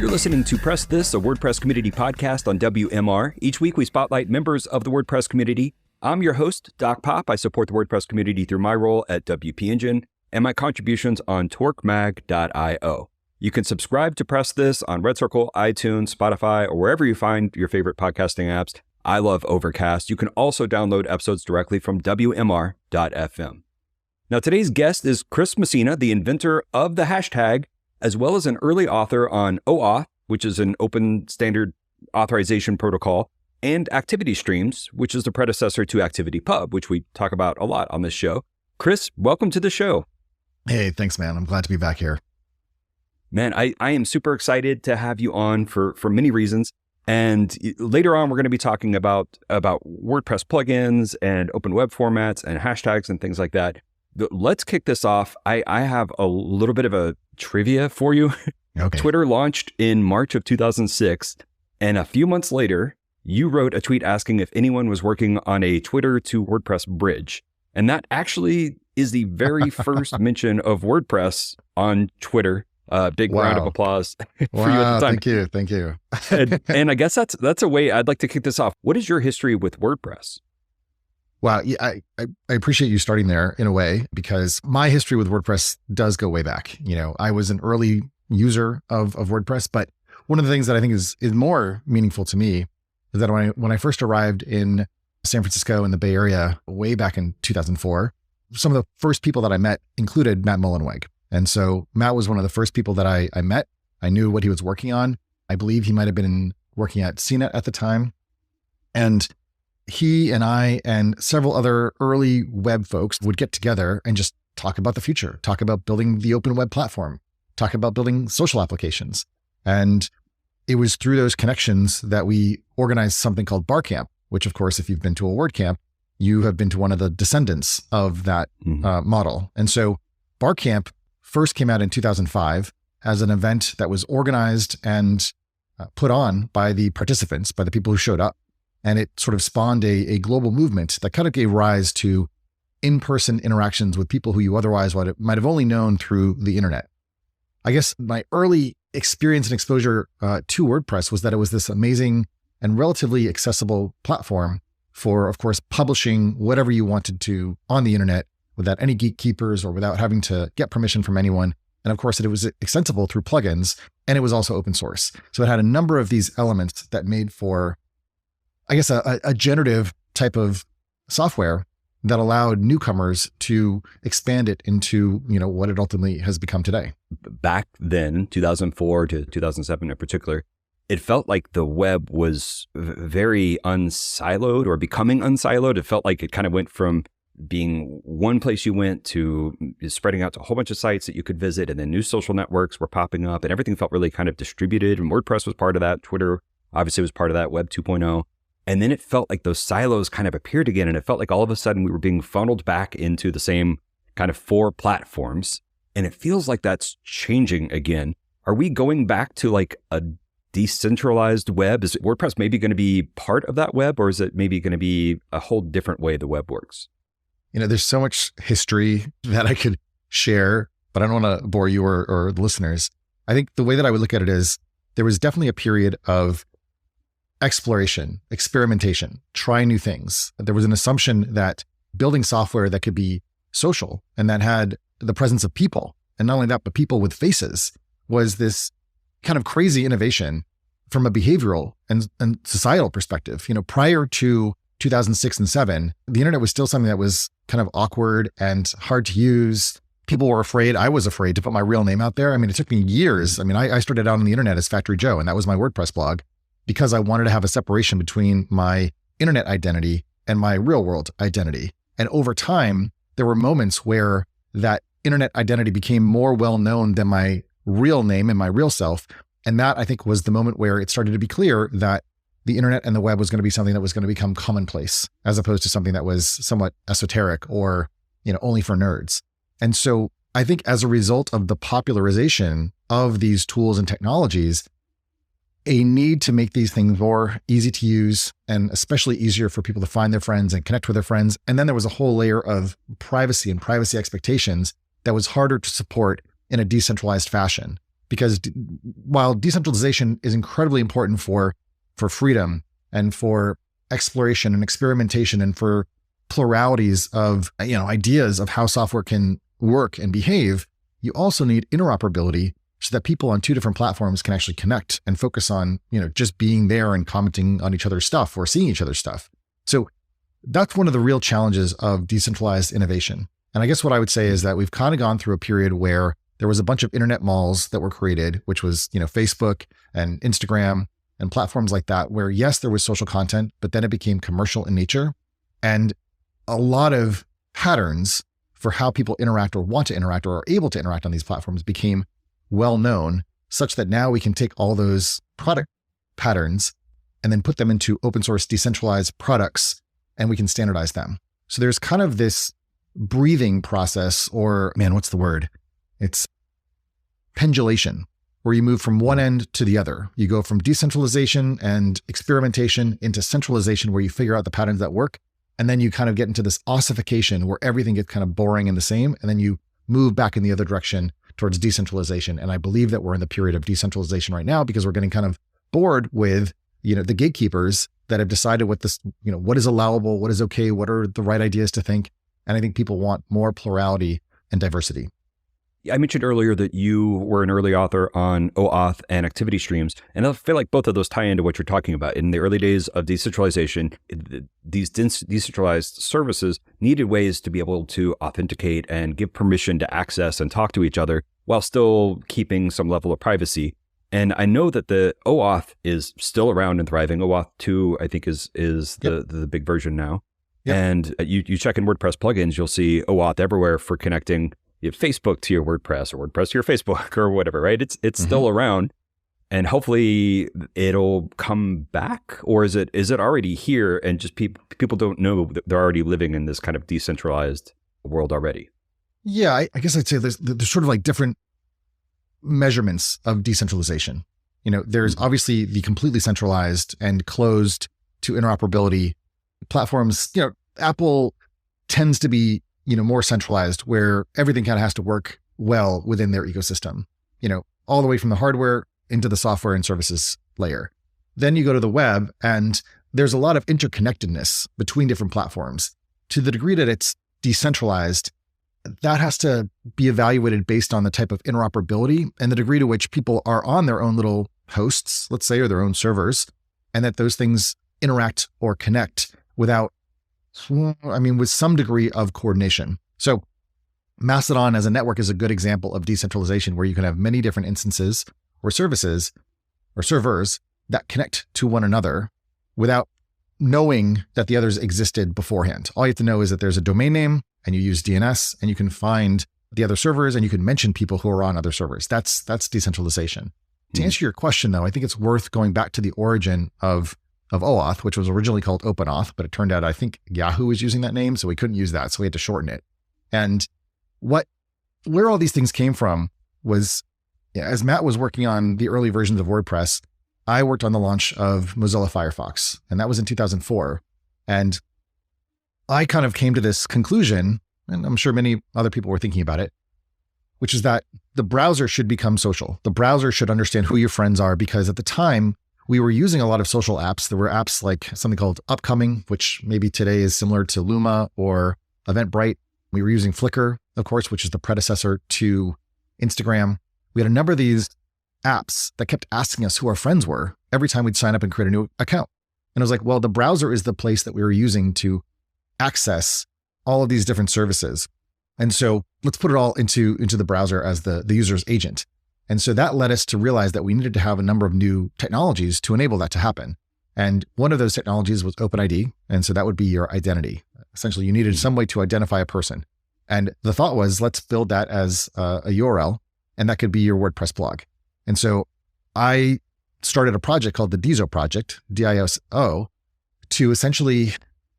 You're listening to Press This, a WordPress community podcast on WMR. Each week we spotlight members of the WordPress community. I'm your host, Doc Pop. I support the WordPress community through my role at WP Engine and my contributions on torquemag.io. You can subscribe to Press This on Red Circle, iTunes, Spotify, or wherever you find your favorite podcasting apps. I love Overcast. You can also download episodes directly from WMR.fm. Now, today's guest is Chris Messina, the inventor of the hashtag, as well as an early author on OAuth, which is an open standard authorization protocol, and ActivityStreams, which is the predecessor to ActivityPub, which we talk about a lot on this show. Chris, welcome to the show. Hey, thanks, man. I'm glad to be back here. Man, I am super excited to have you on for many reasons. And later on, we're going to be talking about WordPress plugins and open web formats and hashtags and things like that. But let's kick this off. I have a little bit of a trivia for you. Okay. Twitter launched in March of 2006. And a few months later, you wrote a tweet asking if anyone was working on a Twitter to WordPress bridge. And that actually is the very first mention of WordPress on Twitter. Big round of applause for you at the time. Thank you. and I guess that's a way I'd like to kick this off. What is your history with WordPress? Wow, yeah, I appreciate you starting there in a way, because my history with WordPress does go way back. You know, I was an early user of WordPress, but one of the things that I think is more meaningful to me is that when I first arrived in San Francisco in the Bay Area way back in 2004, some of the first people that I met included Matt Mullenweg. And so Matt was one of the first people that I met. I knew what he was working on. I believe he might have been working at CNET at the time. And he and I and several other early web folks would get together and just talk about the future, talk about building the open web platform, talk about building social applications. And it was through those connections that we organized something called Barcamp, which, of course, if you've been to a WordCamp, you have been to one of the descendants of that model. And so Barcamp first came out in 2005 as an event that was organized and put on by the participants, by the people who showed up. And it sort of spawned a global movement that kind of gave rise to in-person interactions with people who you otherwise might have only known through the internet. I guess my early experience and exposure to WordPress was that it was this amazing and relatively accessible platform for, of course, publishing whatever you wanted to on the internet without any gatekeepers or without having to get permission from anyone. And of course, it was extensible through plugins, and it was also open source. So it had a number of these elements that made for, I guess, a generative type of software that allowed newcomers to expand it into, you know, what it ultimately has become today. Back then, 2004 to 2007 in particular, it felt like the web was very unsiloed or becoming unsiloed. It felt like it kind of went from being one place you went to spreading out to a whole bunch of sites that you could visit, and then new social networks were popping up, and everything felt really kind of distributed, and WordPress was part of that. Twitter obviously was part of that, Web 2.0. And then it felt like those silos kind of appeared again, and it felt like all of a sudden we were being funneled back into the same kind of four platforms, and it feels like that's changing again. Are we going back to like a decentralized web? Is WordPress maybe going to be part of that web, or is it maybe going to be a whole different way the web works? You know, there's so much history that I could share, but I don't want to bore you or the listeners. I think the way that I would look at it is there was definitely a period of exploration, experimentation, trying new things. There was an assumption that building software that could be social and that had the presence of people, and not only that, but people with faces, was this kind of crazy innovation from a behavioral and societal perspective. You know, prior to 2006 and 2007, the internet was still something that was kind of awkward and hard to use. People were afraid. I was afraid to put my real name out there. I mean, it took me years. I mean, I started out on the internet as Factory Joe, and that was my WordPress blog, because I wanted to have a separation between my internet identity and my real world identity. And over time, there were moments where that internet identity became more well-known than my real name and my real self. And that, I think, was the moment where it started to be clear that the internet and the web was going to be something that was going to become commonplace, as opposed to something that was somewhat esoteric or, you know, only for nerds. And so I think as a result of the popularization of these tools and technologies, a need to make these things more easy to use and especially easier for people to find their friends and connect with their friends. And then there was a whole layer of privacy and privacy expectations that was harder to support in a decentralized fashion, because while decentralization is incredibly important for freedom and for exploration and experimentation and for pluralities of ideas of how software can work and behave, you also need interoperability so that people on two different platforms can actually connect and focus on just being there and commenting on each other's stuff or seeing each other's stuff. So that's one of the real challenges of decentralized innovation. And I guess what I would say is that we've kind of gone through a period where there was a bunch of internet malls that were created, which was Facebook and Instagram and platforms like that, where yes, there was social content, but then it became commercial in nature. And a lot of patterns for how people interact or want to interact or are able to interact on these platforms became well known, such that now we can take all those product patterns and then put them into open source decentralized products, and we can standardize them. So there's kind of this breathing process, or what's the word? It's pendulation, where you move from one end to the other. You go from decentralization and experimentation into centralization, where you figure out the patterns that work. And then you kind of get into this ossification where everything gets kind of boring and the same. And then you move back in the other direction towards decentralization. And I believe that we're in the period of decentralization right now because we're getting kind of bored with, the gatekeepers that have decided what this, what is allowable, what is okay, what are the right ideas to think. And I think people want more plurality and diversity. I mentioned earlier that you were an early author on OAuth and ActivityStreams, and I feel like both of those tie into what you're talking about. In the early days of decentralization, these decentralized services needed ways to be able to authenticate and give permission to access and talk to each other while still keeping some level of privacy. And I know that the OAuth is still around and thriving. OAuth 2, I think, is the big version now. Yep. And you check in WordPress plugins, you'll see OAuth everywhere for connecting Facebook to your WordPress or WordPress to your Facebook or whatever, right? It's still around, and hopefully it'll come back, or is it already here and just people don't know that they're already living in this kind of decentralized world already? Yeah, I guess I'd say there's sort of like different measurements of decentralization. There's obviously the completely centralized and closed to interoperability platforms. Apple tends to be more centralized, where everything kind of has to work well within their ecosystem, all the way from the hardware into the software and services layer. Then you go to the web, and there's a lot of interconnectedness between different platforms. To the degree that it's decentralized, that has to be evaluated based on the type of interoperability and the degree to which people are on their own little hosts, let's say, or their own servers, and that those things interact or connect with some degree of coordination. So Mastodon as a network is a good example of decentralization, where you can have many different instances or services or servers that connect to one another without knowing that the others existed beforehand. All you have to know is that there's a domain name, and you use DNS, and you can find the other servers, and you can mention people who are on other servers. That's decentralization. To answer your question, though, I think it's worth going back to the origin of OAuth, which was originally called OpenAuth, but it turned out I think Yahoo was using that name, so we couldn't use that, so we had to shorten it. And where all these things came from was, as Matt was working on the early versions of WordPress, I worked on the launch of Mozilla Firefox, and that was in 2004. And I kind of came to this conclusion, and I'm sure many other people were thinking about it, which is that the browser should become social. The browser should understand who your friends are, because at the time, we were using a lot of social apps. There were apps like something called Upcoming, which maybe today is similar to Luma or Eventbrite. We were using Flickr, of course, which is the predecessor to Instagram. We had a number of these apps that kept asking us who our friends were every time we'd sign up and create a new account. And I was like, well, the browser is the place that we were using to access all of these different services. And so let's put it all into the browser as the user's agent. And so that led us to realize that we needed to have a number of new technologies to enable that to happen. And one of those technologies was OpenID. And so that would be your identity. Essentially, you needed some way to identify a person. And the thought was, let's build that as a URL, and that could be your WordPress blog. And so I started a project called the DISO project, DISO, to essentially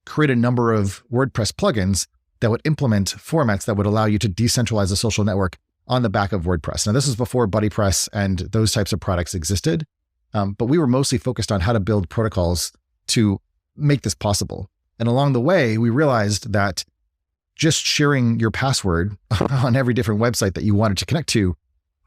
create a number of WordPress plugins that would implement formats that would allow you to decentralize a social network on the back of WordPress. Now, this is before BuddyPress and those types of products existed, but we were mostly focused on how to build protocols to make this possible. And along the way, we realized that just sharing your password on every different website that you wanted to connect to,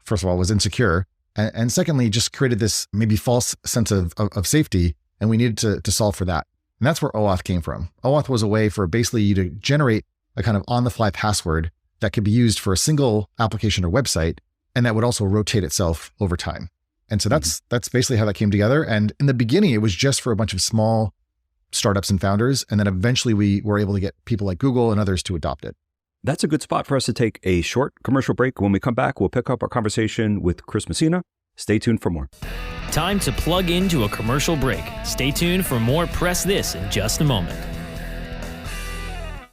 first of all, was insecure. And secondly, just created this maybe false sense of safety. And we needed to solve for that. And that's where OAuth came from. OAuth was a way for basically you to generate a kind of on-the-fly password that could be used for a single application or website, and that would also rotate itself over time. And so that's basically how that came together. And in the beginning, it was just for a bunch of small startups and founders. And then eventually we were able to get people like Google and others to adopt it. That's a good spot for us to take a short commercial break. When we come back, we'll pick up our conversation with Chris Messina. Stay tuned for more. Time to plug into a commercial break. Stay tuned for more Press This in just a moment.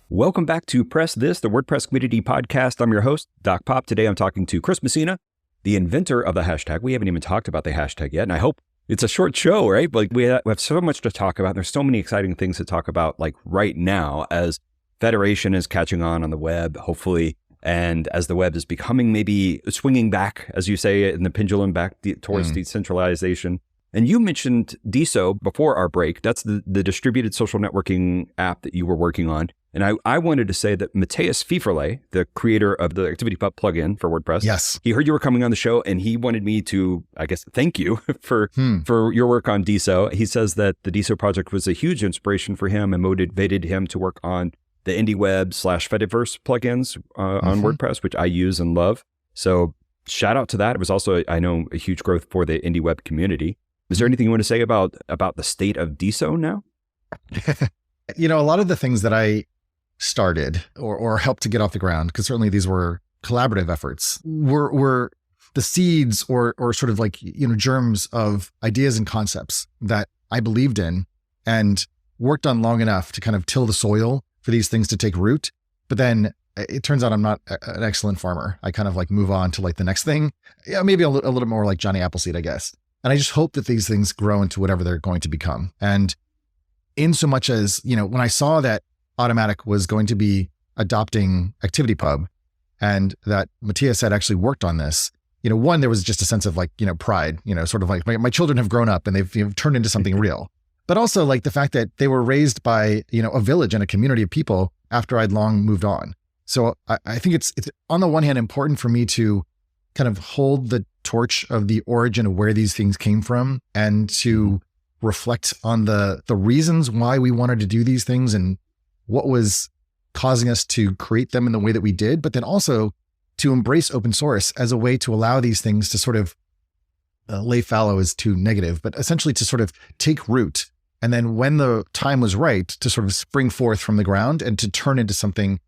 Welcome back to Press This, the WordPress community podcast. I'm your host, Doc Pop. Today I'm talking to Chris Messina, the inventor of the hashtag. We haven't even talked about the hashtag yet, and I hope it's a short show, right? Like we have so much to talk about. There's so many exciting things to talk about, like right now, as federation is catching on the web, hopefully, and as the web is becoming maybe swinging back, as you say, in the pendulum back towards decentralization. And you mentioned DeSo before our break. That's the distributed social networking app that you were working on. And I wanted to say that Matthias Fieferle, the creator of the ActivityPub plugin for WordPress, yes, he heard you were coming on the show and he wanted me to, I guess, thank you for your work on DeSo. He says that the DeSo project was a huge inspiration for him and motivated him to work on the IndieWeb/Fediverse plugins on WordPress, which I use and love. So shout out to that. It was also, I know, a huge growth for the IndieWeb community. Is there anything you want to say about the state of DeSo now? A lot of the things that I started or helped to get off the ground, because certainly these were collaborative efforts, were the seeds or sort of like, germs of ideas and concepts that I believed in and worked on long enough to kind of till the soil for these things to take root. But then it turns out I'm not an excellent farmer. I kind of like move on to like the next thing. Yeah, maybe a little more like Johnny Appleseed, I guess. And I just hope that these things grow into whatever they're going to become. And in so much as, when I saw that Automatic was going to be adopting ActivityPub and that Matthias had actually worked on this, one, there was just a sense of like, pride, sort of like my children have grown up and they've turned into something real. But also like the fact that they were raised by, a village and a community of people after I'd long moved on. So I think it's on the one hand important for me to kind of hold the torch of the origin of where these things came from and to reflect on the reasons why we wanted to do these things and what was causing us to create them in the way that we did, but then also to embrace open source as a way to allow these things to sort of lay fallow is too negative, but essentially to sort of take root. And then when the time was right to sort of spring forth from the ground and to turn into something,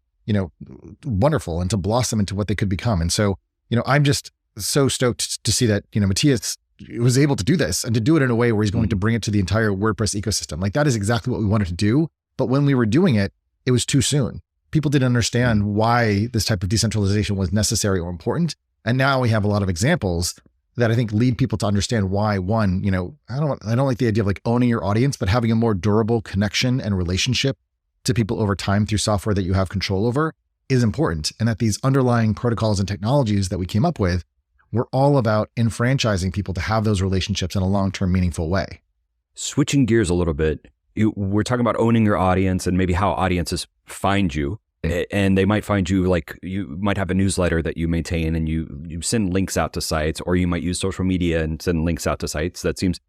wonderful and to blossom into what they could become. And so, I'm just so stoked to see that, Matthias was able to do this and to do it in a way where he's going to bring it to the entire WordPress ecosystem. Like that is exactly what we wanted to do. But when we were doing it, it was too soon. People didn't understand why this type of decentralization was necessary or important. And now we have a lot of examples that I think lead people to understand why, one, I don't like the idea of like owning your audience, but having a more durable connection and relationship to people over time through software that you have control over is important. And that these underlying protocols and technologies that we came up with were all about enfranchising people to have those relationships in a long-term meaningful way. Switching gears a little bit, we're talking about owning your audience and maybe how audiences find you. And they might find you, like you might have a newsletter that you maintain and you send links out to sites, or you might use social media and send links out to sites. That seems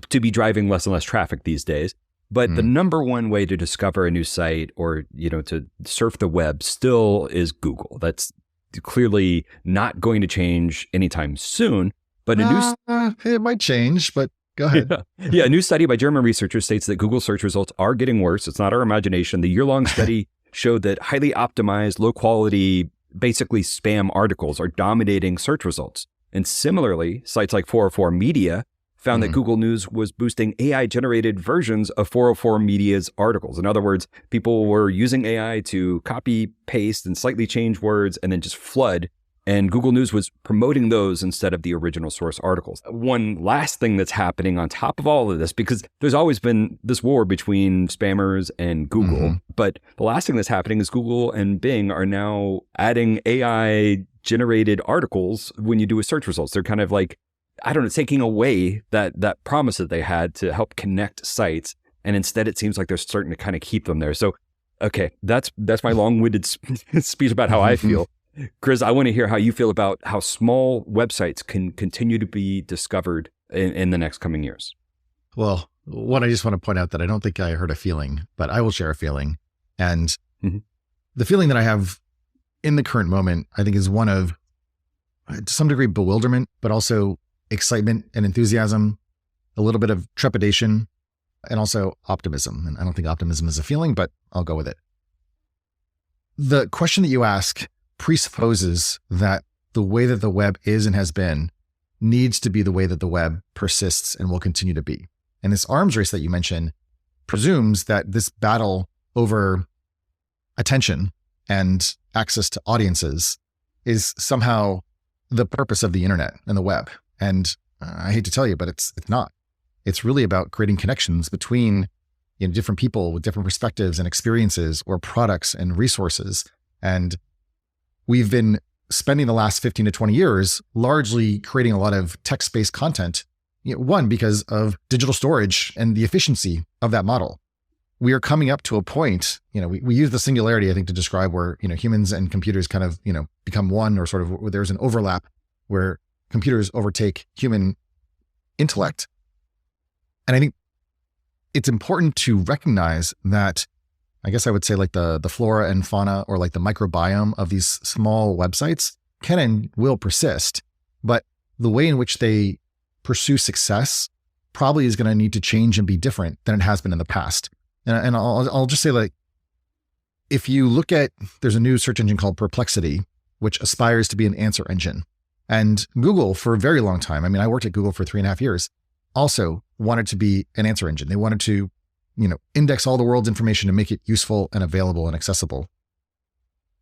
to be driving less and less traffic these days. But the number one way to discover a new site or, to surf the web still is Google. That's clearly not going to change anytime soon. But it might change, but go ahead. Yeah, a new study by German researchers states that Google search results are getting worse. It's not our imagination. The year-long study showed that highly optimized, low-quality, basically spam articles are dominating search results. And similarly, sites like 404 Media found that Google News was boosting AI-generated versions of 404 Media's articles. In other words, people were using AI to copy, paste, and slightly change words and then just flood. And Google News was promoting those instead of the original source articles. One last thing that's happening on top of all of this, because there's always been this war between spammers and Google, but the last thing that's happening is Google and Bing are now adding AI-generated articles when you do a search results. They're kind of like, taking away that promise that they had to help connect sites. And instead, it seems like they're starting to kind of keep them there. So, okay, that's my long-winded speech about how I feel. Chris, I want to hear how you feel about how small websites can continue to be discovered in the next coming years. Well, one, I just want to point out that I don't think I heard a feeling, but I will share a feeling. And the feeling that I have in the current moment, I think, is one of, to some degree, bewilderment, but also excitement and enthusiasm, a little bit of trepidation, and also optimism. And I don't think optimism is a feeling, but I'll go with it. The question that you ask presupposes that the way that the web is and has been needs to be the way that the web persists and will continue to be. And this arms race that you mentioned presumes that this battle over attention and access to audiences is somehow the purpose of the internet and the web. And I hate to tell you, but it's not. It's really about creating connections between different people with different perspectives and experiences, or products and resources. And we've been spending the last 15 to 20 years largely creating a lot of text-based content. One, because of digital storage and the efficiency of that model. We are coming up to a point, we use the singularity, I think, to describe where, humans and computers kind of, become one, or sort of there's an overlap where computers overtake human intellect. And I think it's important to recognize that, I guess I would say, like the flora and fauna, or like the microbiome of these small websites can and will persist, but the way in which they pursue success probably is going to need to change and be different than it has been in the past. And I'll just say, like, if you look at, there's a new search engine called Perplexity, which aspires to be an answer engine. And Google, for a very long time, I worked at Google for 3.5 years, also wanted to be an answer engine. They wanted to, index all the world's information and make it useful and available and accessible.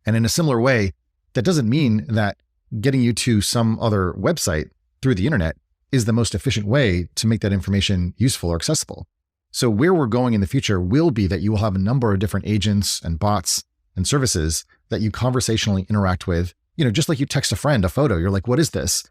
And in a similar way, that doesn't mean that getting you to some other website through the internet is the most efficient way to make that information useful or accessible. So where we're going in the future will be that you will have a number of different agents and bots and services that you conversationally interact with. Just like you text a friend a photo, you're like, what is this?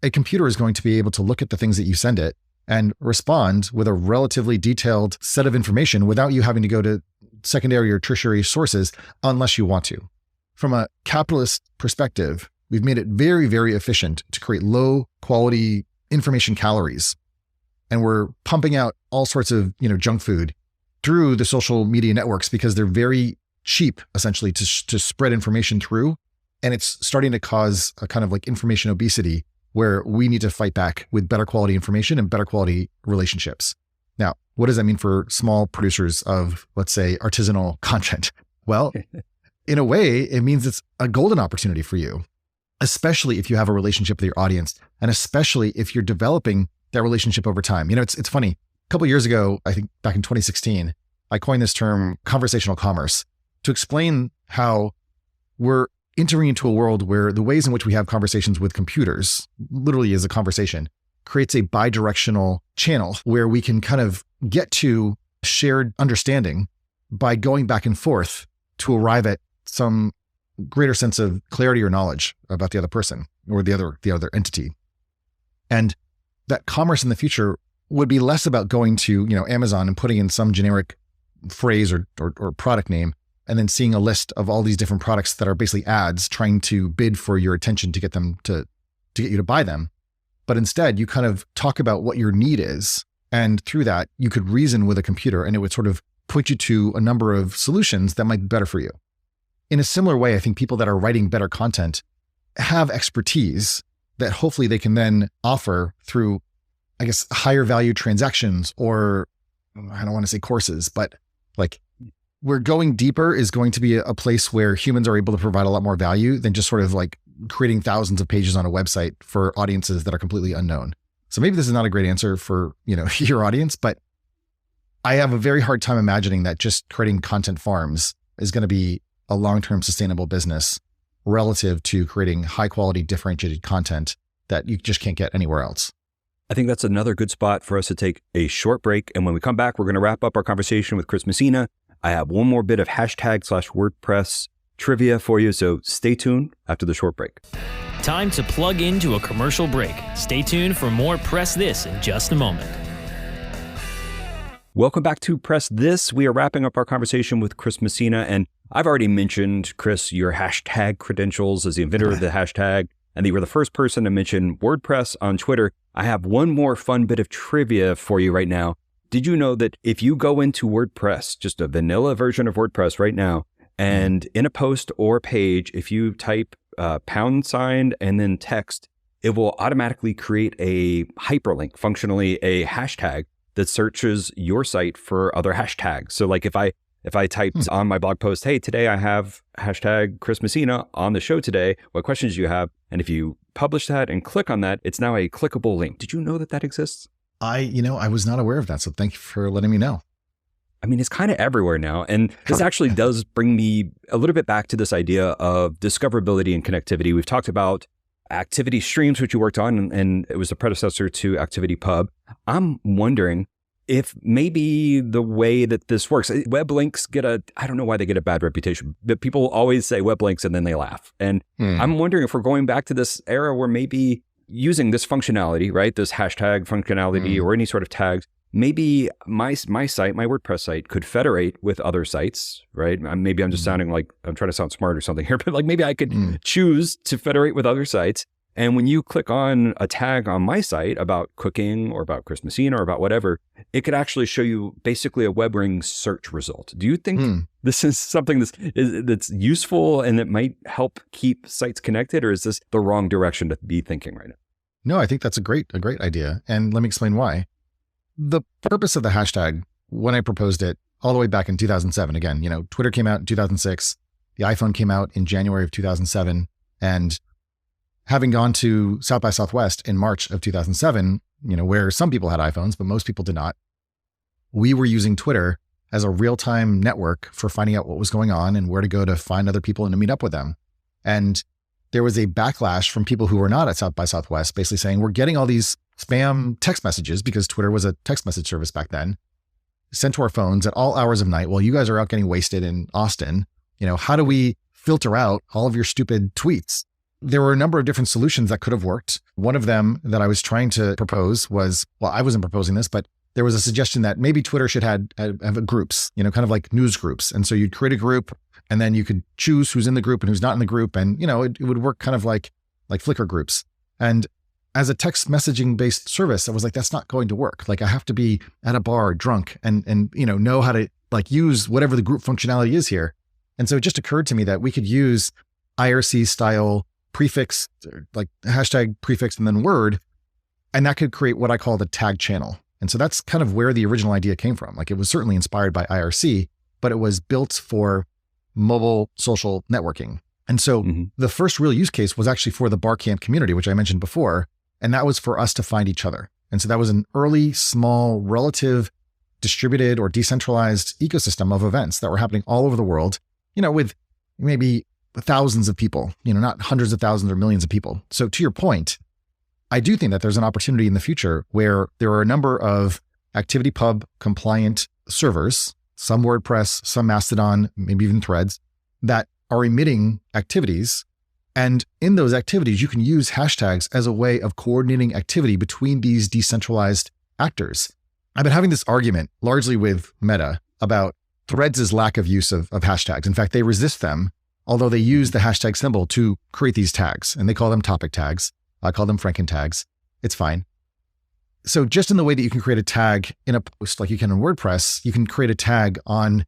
A computer is going to be able to look at the things that you send it and respond with a relatively detailed set of information without you having to go to secondary or tertiary sources unless you want to. From a capitalist perspective, we've made it very, very efficient to create low quality information calories. And we're pumping out all sorts of, junk food through the social media networks because they're very cheap, essentially, to spread information through. And it's starting to cause a kind of like information obesity, where we need to fight back with better quality information and better quality relationships. Now, what does that mean for small producers of, let's say, artisanal content? Well, in a way, it means it's a golden opportunity for you, especially if you have a relationship with your audience, and especially if you're developing that relationship over time. It's funny. A couple of years ago, I think back in 2016, I coined this term conversational commerce to explain how we're entering into a world where the ways in which we have conversations with computers, literally as a conversation, creates a bidirectional channel where we can kind of get to shared understanding by going back and forth to arrive at some greater sense of clarity or knowledge about the other person or the other entity. And that commerce in the future would be less about going to, Amazon and putting in some generic phrase or product name, and then seeing a list of all these different products that are basically ads trying to bid for your attention to get them to get you to buy them. But instead, you kind of talk about what your need is. And through that, you could reason with a computer, and it would sort of point you to a number of solutions that might be better for you. In a similar way, I think people that are writing better content have expertise that hopefully they can then offer through, I guess, higher value transactions, or I don't want to say courses, but like where going deeper is going to be a place where humans are able to provide a lot more value than just sort of like creating thousands of pages on a website for audiences that are completely unknown. So maybe this is not a great answer for, your audience, but I have a very hard time imagining that just creating content farms is going to be a long-term sustainable business relative to creating high quality differentiated content that you just can't get anywhere else. I think that's another good spot for us to take a short break. And when we come back, we're going to wrap up our conversation with Chris Messina. I have one more bit of #WordPress trivia for you, so stay tuned after the short break. Time to plug into a commercial break. Stay tuned for more Press This in just a moment. Welcome back to Press This. We are wrapping up our conversation with Chris Messina, and I've already mentioned, Chris, your hashtag credentials as the inventor of the hashtag, and you were the first person to mention WordPress on Twitter. I have one more fun bit of trivia for you right now. Did you know that if you go into WordPress, just a vanilla version of WordPress right now, and in a post or page, if you type $sign and then text, it will automatically create a hyperlink, functionally a hashtag that searches your site for other hashtags. So like if I typed on my blog post, hey, today I have hashtag Chris Messina on the show today, what questions do you have? And if you publish that and click on that, it's now a clickable link. Did you know that exists? I was not aware of that. So thank you for letting me know. I mean, it's kind of everywhere now. And this actually does bring me a little bit back to this idea of discoverability and connectivity. We've talked about ActivityStreams, which you worked on, and it was the predecessor to ActivityPub. I'm wondering if maybe the way that this works, web links I don't know why they get a bad reputation, but people always say web links and then they laugh. And I'm wondering if we're going back to this era where maybe using this functionality, right? This hashtag functionality or any sort of tags, maybe my site, my WordPress site could federate with other sites, right? Maybe I'm just sounding like I'm trying to sound smart or something here, but like maybe I could choose to federate with other sites. And when you click on a tag on my site about cooking or about Chris Messina or about whatever, it could actually show you basically a WebRing search result. Do you think this is something that's useful and that might help keep sites connected, or is this the wrong direction to be thinking right now? No, I think that's a great idea. And let me explain why. The purpose of the hashtag, when I proposed it all the way back in 2007, again, Twitter came out in 2006, the iPhone came out in January of 2007, and having gone to South by Southwest in March of 2007, where some people had iPhones, but most people did not, we were using Twitter as a real-time network for finding out what was going on and where to go to find other people and to meet up with them. And there was a backlash from people who were not at South by Southwest, basically saying, we're getting all these spam text messages, because Twitter was a text message service back then, sent to our phones at all hours of night while you guys are out getting wasted in Austin. How do we filter out all of your stupid tweets? There were a number of different solutions that could have worked. One of them that I was trying to propose was, well, I wasn't proposing this, but there was a suggestion that maybe Twitter should have groups, kind of like news groups. And so you'd create a group and then you could choose who's in the group and who's not in the group. And, it would work kind of like Flickr groups. And as a text messaging based service, I was like, that's not going to work. Like I have to be at a bar drunk and know how to use whatever the group functionality is here. And so it just occurred to me that we could use IRC style prefix, like hashtag prefix and then word, and that could create what I call the tag channel. And so that's kind of where the original idea came from. Like it was certainly inspired by IRC, but it was built for mobile social networking. And so the first real use case was actually for the Barcamp community, which I mentioned before. And that was for us to find each other. And so that was an early, small, relative, distributed or decentralized ecosystem of events that were happening all over the world, with maybe thousands of people, not hundreds of thousands or millions of people. So to your point, I do think that there's an opportunity in the future where there are a number of ActivityPub compliant servers, some WordPress, some Mastodon, maybe even Threads, that are emitting activities. And in those activities, you can use hashtags as a way of coordinating activity between these decentralized actors. I've been having this argument largely with Meta about Threads' lack of use of hashtags. In fact, they resist them, although they use the hashtag symbol to create these tags, and they call them topic tags. I call them Franken tags. It's fine. So just in the way that you can create a tag in a post like you can in WordPress, you can create a tag on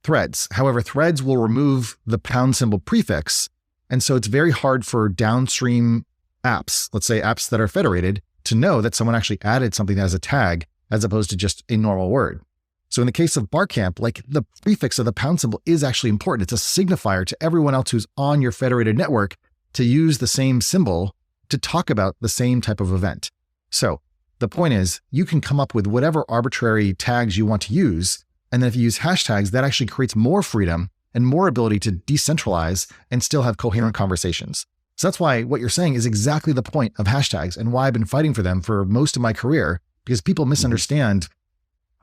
Threads. However, Threads will remove the # prefix. And so it's very hard for downstream apps, let's say apps that are federated, to know that someone actually added something that has a tag as opposed to just a normal word. So in the case of Barcamp, like the prefix of the # is actually important. It's a signifier to everyone else who's on your federated network to use the same symbol to talk about the same type of event. So the point is, you can come up with whatever arbitrary tags you want to use. And then if you use hashtags, that actually creates more freedom and more ability to decentralize and still have coherent conversations. So that's why what you're saying is exactly the point of hashtags and why I've been fighting for them for most of my career, because people misunderstand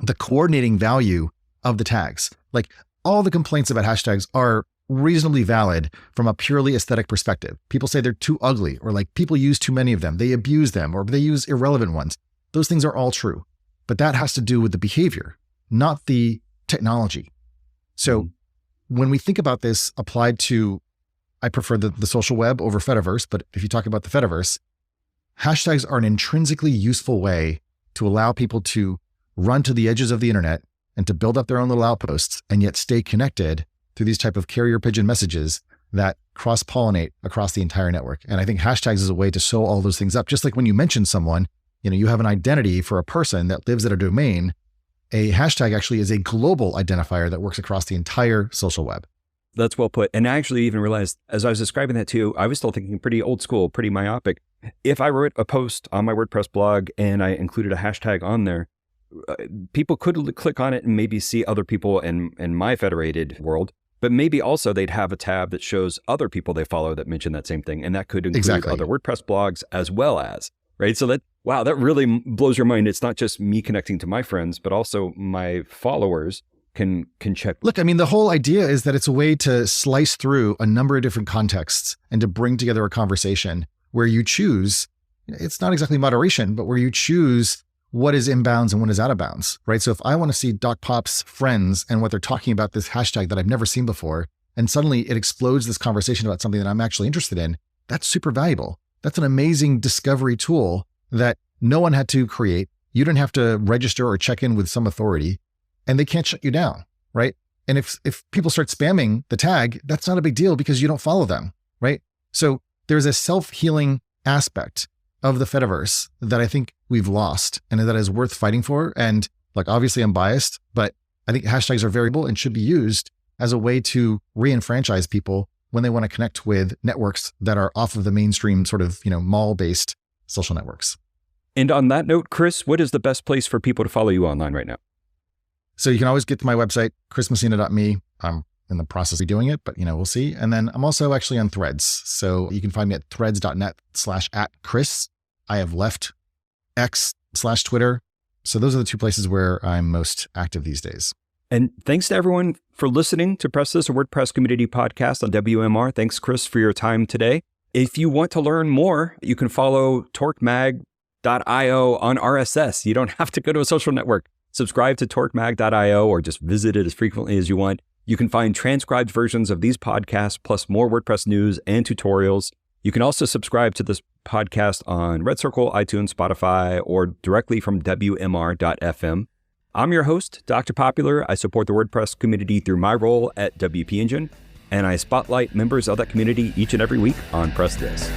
the coordinating value of the tags. Like all the complaints about hashtags are reasonably valid from a purely aesthetic perspective. People say they're too ugly, or like people use too many of them, they abuse them, or they use irrelevant ones. Those things are all true, but that has to do with the behavior, not the technology. So when we think about this applied to, I prefer the social web over Fediverse, but if you talk about the Fediverse, hashtags are an intrinsically useful way to allow people to run to the edges of the internet and to build up their own little outposts and yet stay connected through these type of carrier pigeon messages that cross-pollinate across the entire network. And I think hashtags is a way to sew all those things up. Just like when you mention someone, you have an identity for a person that lives at a domain. A hashtag actually is a global identifier that works across the entire social web. That's well put. And I actually even realized, as I was describing that too, I was still thinking pretty old school, pretty myopic. If I wrote a post on my WordPress blog and I included a hashtag on there, people could click on it and maybe see other people in my federated world, but maybe also they'd have a tab that shows other people they follow that mention that same thing. And that could include other WordPress blogs as well as, right? So that really blows your mind. It's not just me connecting to my friends, but also my followers can check. Look, the whole idea is that it's a way to slice through a number of different contexts and to bring together a conversation where you choose, it's not exactly moderation, but where you choose what is inbounds and what is out of bounds, right? So if I want to see Doc Pop's friends and what they're talking about this hashtag that I've never seen before, and suddenly it explodes this conversation about something that I'm actually interested in, that's super valuable. That's an amazing discovery tool that no one had to create. You didn't have to register or check in with some authority, and they can't shut you down, right? And if people start spamming the tag, that's not a big deal because you don't follow them, right? So there's a self-healing aspect of the Fediverse that I think we've lost and that is worth fighting for. And obviously I'm biased, but I think hashtags are variable and should be used as a way to re-enfranchise people when they want to connect with networks that are off of the mainstream sort of, mall-based social networks. And on that note, Chris, what is the best place for people to follow you online right now? So you can always get to my website, chrismessina.me. I'm in the process of doing it, but we'll see. And then I'm also actually on Threads. So you can find me at threads.net/@Chris. I have left X/Twitter. So those are the two places where I'm most active these days. And thanks to everyone for listening to Press This, a WordPress community podcast on WMR. Thanks, Chris, for your time today. If you want to learn more, you can follow torquemag.io on RSS. You don't have to go to a social network. Subscribe to torquemag.io or just visit it as frequently as you want. You can find transcribed versions of these podcasts plus more WordPress news and tutorials. You can also subscribe to this podcast on Red Circle, iTunes, Spotify, or directly from WMR.fm. I'm your host, Dr. Popular. I support the WordPress community through my role at WP Engine, and I spotlight members of that community each and every week on Press This.